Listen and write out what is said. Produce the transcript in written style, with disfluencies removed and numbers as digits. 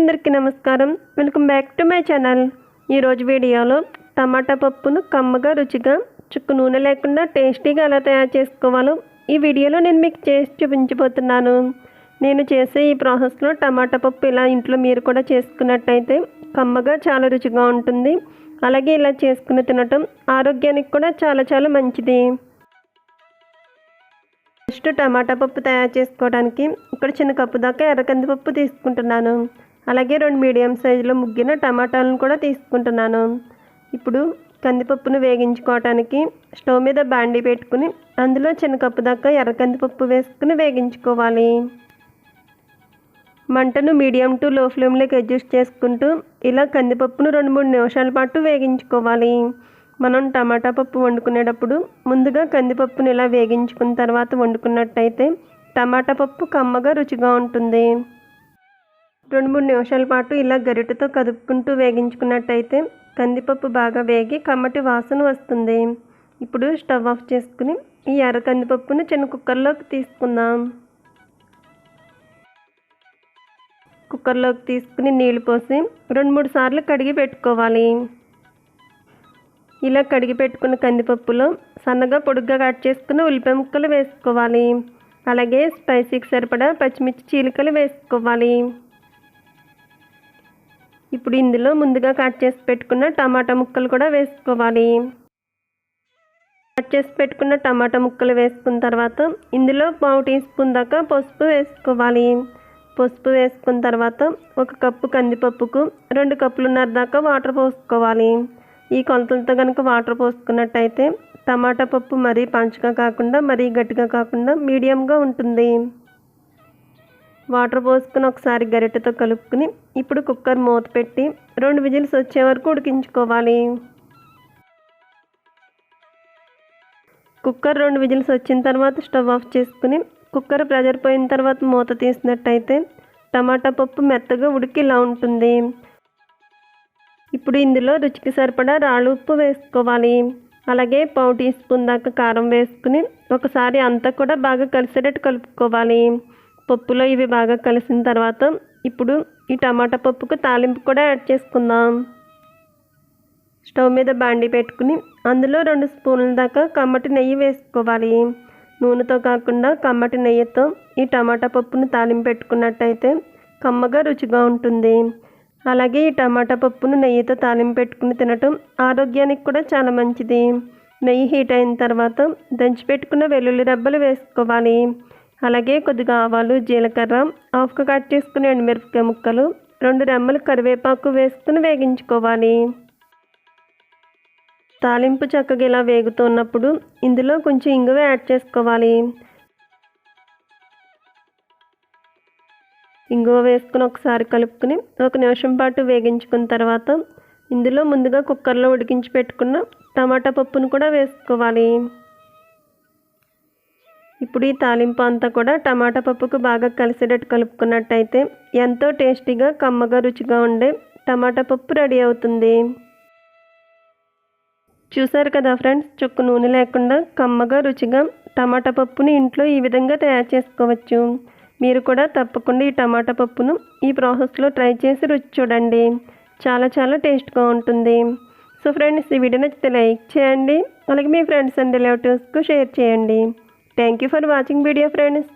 అందరికీ నమస్కారం. Welcome back to my channel. ఈరోజు వీడియోలో టమాటా పప్పును కమ్మగా రుచిగా చుక్క నూనె లేకుండా టేస్టీగా ఎలా తయారు చేసుకోవాలో ఈ వీడియోలో నేను మీకు చేసి చూపించబోతున్నాను. నేను చేసే ఈ ప్రాసెస్లో టమాటా పప్పు ఇలా ఇంట్లో మీరు కూడా చేసుకున్నట్టయితే కమ్మగా చాలా రుచిగా ఉంటుంది. అలాగే ఇలా చేసుకుని తినటం ఆరోగ్యానికి కూడా చాలా మంచిది. ఫస్ట్ టమాటా పప్పు తయారు చేసుకోవడానికి ఇక్కడ చిన్న కప్పు దాకా ఎర్ర కందిపప్పు తీసుకుంటున్నాను. అలాగే 2 మీడియం సైజులో ముగ్గిన టమాటాలను కూడా తీసుకుంటున్నాను. ఇప్పుడు కందిపప్పును వేగించుకోవడానికి స్టవ్ మీద బాండీ పెట్టుకుని అందులో చిన్న కప్పు దాకా ఎర్ర కందిపప్పు వేసుకుని వేగించుకోవాలి. మంటను మీడియం టు లో ఫ్లేమ్లోకి అడ్జస్ట్ చేసుకుంటూ ఇలా కందిపప్పును 2-3 నిమిషాల పాటు వేగించుకోవాలి. మనం టమాటా పప్పు వండుకునేటప్పుడు ముందుగా కందిపప్పును ఇలా వేగించుకున్న తర్వాత వండుకున్నట్టయితే టమాటా పప్పు కమ్మగా రుచిగా ఉంటుంది. 2-3 నిమిషాల పాటు ఇలా గరిటెతో కదుపుకుంటూ వేగించుకున్నట్టయితే కందిపప్పు బాగా వేగి కమ్మటి వాసన వస్తుంది. ఇప్పుడు స్టవ్ ఆఫ్ చేసుకుని ఈ ఎర్ర కందిపప్పును చిన్న కుక్కర్లోకి తీసుకుందాం. కుక్కర్లోకి తీసుకుని నీళ్లు పోసి 2-3 సార్లు కడిగి పెట్టుకోవాలి. ఇలా కడిగి పెట్టుకున్న కందిపప్పులో సన్నగా పొడుగ్గా కట్ చేసుకున్న ఉల్లిపాయ ముక్కలు వేసుకోవాలి. అలాగే స్పైసీకి సరిపడా పచ్చిమిర్చి చీలికలు వేసుకోవాలి. ఇప్పుడు ఇందులో ముందుగా కట్ చేసి పెట్టుకున్న టమాటా ముక్కలు కూడా వేసుకోవాలి. కట్ చేసి పెట్టుకున్న టమాటా ముక్కలు వేసుకున్న తర్వాత ఇందులో 1/2 టీ స్పూన్ దాకా పసుపు వేసుకోవాలి. పసుపు వేసుకున్న తర్వాత 1 కప్పు కందిపప్పుకు 2 కప్పులున్నర దాకా వాటర్ పోసుకోవాలి. ఈ కొలతలతో కనుక వాటర్ పోసుకున్నట్టయితే టమాటా పప్పు మరీ పంచగా కాకుండా మరీ గట్టిగా కాకుండా మీడియంగా ఉంటుంది. వాటర్ పోసుకుని ఒకసారి గరిటెతో కలుపుకుని ఇప్పుడు కుక్కర్ మూత పెట్టి 2 విజిల్స్ వచ్చే వరకు ఉడికించుకోవాలి. కుక్కర్ 2 విజిల్స్ వచ్చిన తర్వాత స్టవ్ ఆఫ్ చేసుకుని కుక్కర్ ప్రెజర్ పోయిన తర్వాత మూత తీసినట్టయితే టమాటా పప్పు మెత్తగా ఉడికి ఇలా ఉంటుంది. ఇప్పుడు ఇందులో రుచికి సరిపడా రాళ్ళు ఉప్పు వేసుకోవాలి. అలాగే 1/2 టీ స్పూన్ దాకా కారం వేసుకుని ఒకసారి అంతా కూడా బాగా కలిసేటట్టు కలుపుకోవాలి. పప్పులో ఇవి బాగా కలిసిన తర్వాత ఇప్పుడు ఈ టమాటా పప్పుకు తాలింపు కూడా యాడ్ చేసుకుందాం. స్టవ్ మీద బాండీ పెట్టుకుని అందులో 2 స్పూన్ల దాకా కమ్మటి నెయ్యి వేసుకోవాలి. నూనెతో కాకుండా కమ్మటి నెయ్యితో ఈ టమాటా పప్పును తాలింపు పెట్టుకున్నట్టయితే కమ్మగా రుచిగా ఉంటుంది. అలాగే ఈ టమాటా పప్పును నెయ్యితో తాలింపు పెట్టుకుని తినటం ఆరోగ్యానికి కూడా చాలా మంచిది. నెయ్యి హీట్ అయిన తర్వాత దంచి పెట్టుకున్న వెల్లుల్లి రెబ్బలు వేసుకోవాలి. అలాగే కొద్దిగా ఆవాలు, జీలకర్ర, హాఫ్గా కట్ చేసుకుని ఎండుమిరపకాయ ముక్కలు, 2 రెమ్మలు కరివేపాకు వేసుకుని వేగించుకోవాలి. తాలింపు చక్కగా ఇలా వేగుతున్నప్పుడు ఇందులో కొంచెం ఇంగువ యాడ్ చేసుకోవాలి. ఇంగువ వేసుకుని ఒకసారి కలుపుకుని 1 నిమిషం పాటు వేగించుకున్న తర్వాత ఇందులో ముందుగా కుక్కర్లో ఉడికించి పెట్టుకున్న టమాటా పప్పును కూడా వేసుకోవాలి. ఇప్పుడు ఈ తాలింపు అంతా కూడా టమాటా పప్పుకు బాగా కలిసేటట్టు కలుపుకున్నట్టయితే ఎంతో టేస్టీగా కమ్మగా రుచిగా ఉండే టమాటా పప్పు రెడీ అవుతుంది. చూసారు కదా ఫ్రెండ్స్, చుక్క నూనె లేకుండా కమ్మగా రుచిగా టమాటా పప్పుని ఇంట్లో ఈ విధంగా తయారు చేసుకోవచ్చు. మీరు కూడా తప్పకుండా ఈ టమాటా పప్పును ఈ ప్రాసెస్లో ట్రై చేసి రుచి చూడండి. చాలా టేస్ట్గా ఉంటుంది. సో ఫ్రెండ్స్, ఈ వీడియో నచ్చితే లైక్ చేయండి. అలాగే మీ ఫ్రెండ్స్ అండ్ రిలేటివ్స్కు షేర్ చేయండి. Thank you for watching video friends.